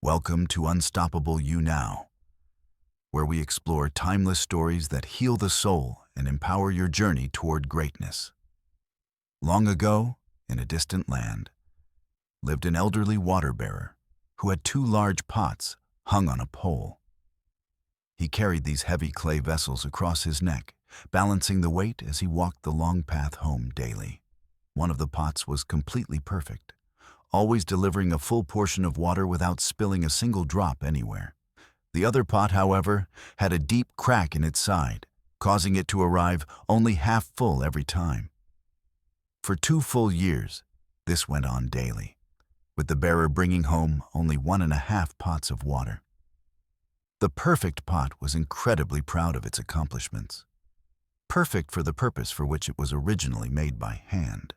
Welcome to Unstoppable You Now, where we explore timeless stories that heal the soul and empower your journey toward greatness. Long ago, in a distant land, lived an elderly water-bearer who had two large pots hung on a pole. He carried these heavy clay vessels across his neck, balancing the weight as he walked the long path home daily. One of the pots was completely perfect, always delivering a full portion of water without spilling a single drop anywhere. The other pot, however, had a deep crack in its side, causing it to arrive only half full every time. For 2 full years, this went on daily, with the bearer bringing home only 1.5 pots of water. The perfect pot was incredibly proud of its accomplishments, perfect for the purpose for which it was originally made by hand.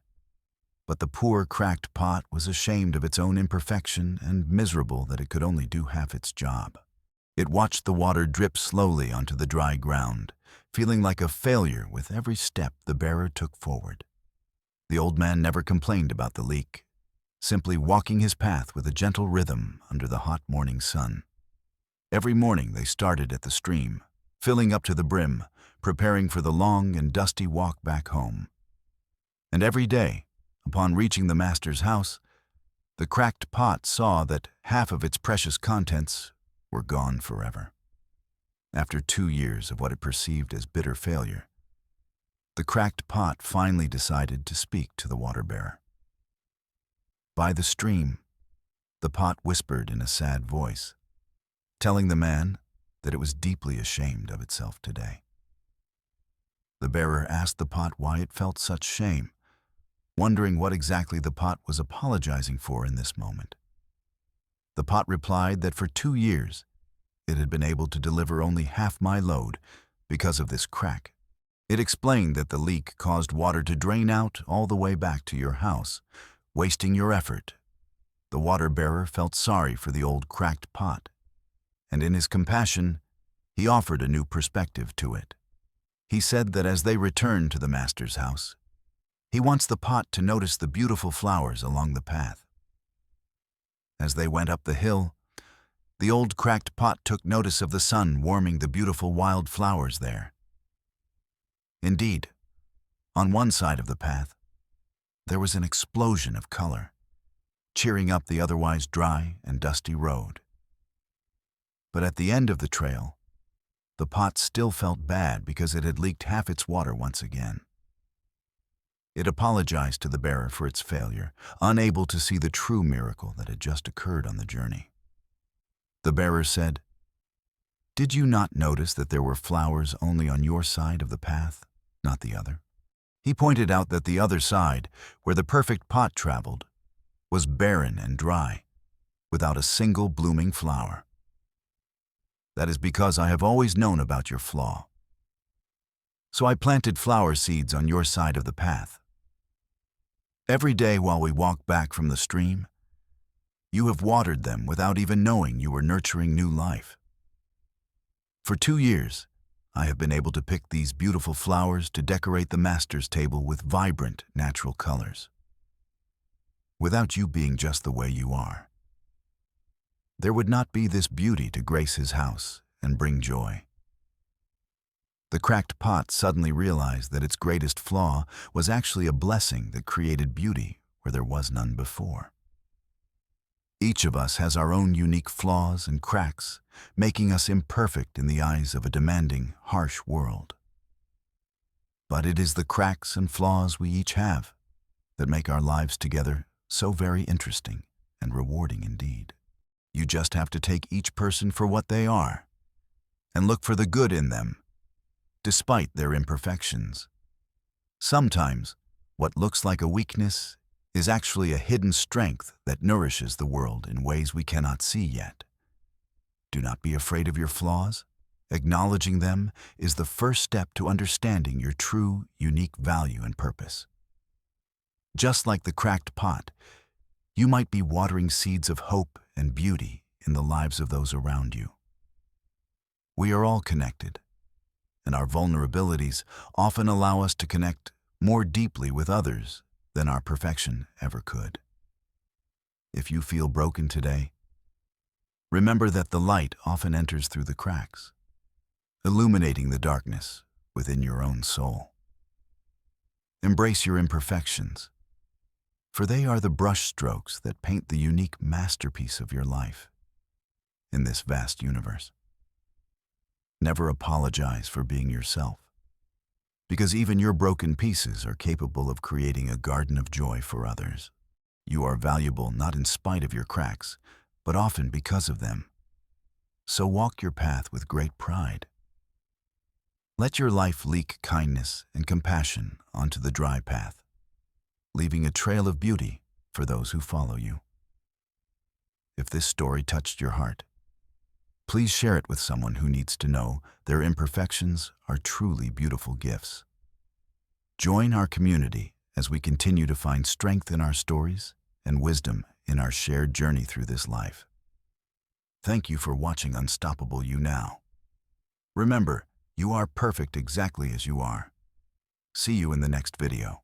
But the poor, cracked pot was ashamed of its own imperfection and miserable that it could only do half its job. It watched the water drip slowly onto the dry ground, feeling like a failure with every step the bearer took forward. The old man never complained about the leak, simply walking his path with a gentle rhythm under the hot morning sun. Every morning they started at the stream, filling up to the brim, preparing for the long and dusty walk back home. And every day, upon reaching the master's house, the cracked pot saw that half of its precious contents were gone forever. After 2 years of what it perceived as bitter failure, the cracked pot finally decided to speak to the water-bearer. By the stream, the pot whispered in a sad voice, telling the man that it was deeply ashamed of itself today. The bearer asked the pot why it felt such shame, wondering what exactly the pot was apologizing for in this moment. The pot replied that for 2 years, it had been able to deliver only half my load because of this crack. It explained that the leak caused water to drain out all the way back to your house, wasting your effort. The water-bearer felt sorry for the old cracked pot, and in his compassion, he offered a new perspective to it. He said that as they returned to the master's house, he wants the pot to notice the beautiful flowers along the path. As they went up the hill, the old cracked pot took notice of the sun warming the beautiful wild flowers there. Indeed, on one side of the path, there was an explosion of color, cheering up the otherwise dry and dusty road. But at the end of the trail, the pot still felt bad because it had leaked half its water once again. It apologized to the bearer for its failure, unable to see the true miracle that had just occurred on the journey. The bearer said, "Did you not notice that there were flowers only on your side of the path, not the other?" He pointed out that the other side, where the perfect pot traveled, was barren and dry, without a single blooming flower. "That is because I have always known about your flaw. So I planted flower seeds on your side of the path. Every day while we walk back from the stream, you have watered them without even knowing you were nurturing new life. For 2 years, I have been able to pick these beautiful flowers to decorate the master's table with vibrant, natural colors. Without you being just the way you are, there would not be this beauty to grace his house and bring joy." The cracked pot suddenly realized that its greatest flaw was actually a blessing that created beauty where there was none before. Each of us has our own unique flaws and cracks, making us imperfect in the eyes of a demanding, harsh world. But it is the cracks and flaws we each have that make our lives together so very interesting and rewarding indeed. You just have to take each person for what they are and look for the good in them, despite their imperfections. Sometimes, what looks like a weakness is actually a hidden strength that nourishes the world in ways we cannot see yet. Do not be afraid of your flaws. Acknowledging them is the first step to understanding your true, unique value and purpose. Just like the cracked pot, you might be watering seeds of hope and beauty in the lives of those around you. We are all connected, and our vulnerabilities often allow us to connect more deeply with others than our perfection ever could. If you feel broken today, Remember that the light often enters through the cracks, illuminating the darkness within your own soul. Embrace your imperfections, for they are the brushstrokes that paint the unique masterpiece of your life in this vast universe. Never apologize for being yourself, because even your broken pieces are capable of creating a garden of joy for others. You are valuable not in spite of your cracks, but often because of them. So walk your path with great pride. Let your life leak kindness and compassion onto the dry path, leaving a trail of beauty for those who follow you. If this story touched your heart, please share it with someone who needs to know their imperfections are truly beautiful gifts. Join our community as we continue to find strength in our stories and wisdom in our shared journey through this life. Thank you for watching Unstoppable You Now. Remember, you are perfect exactly as you are. See you in the next video.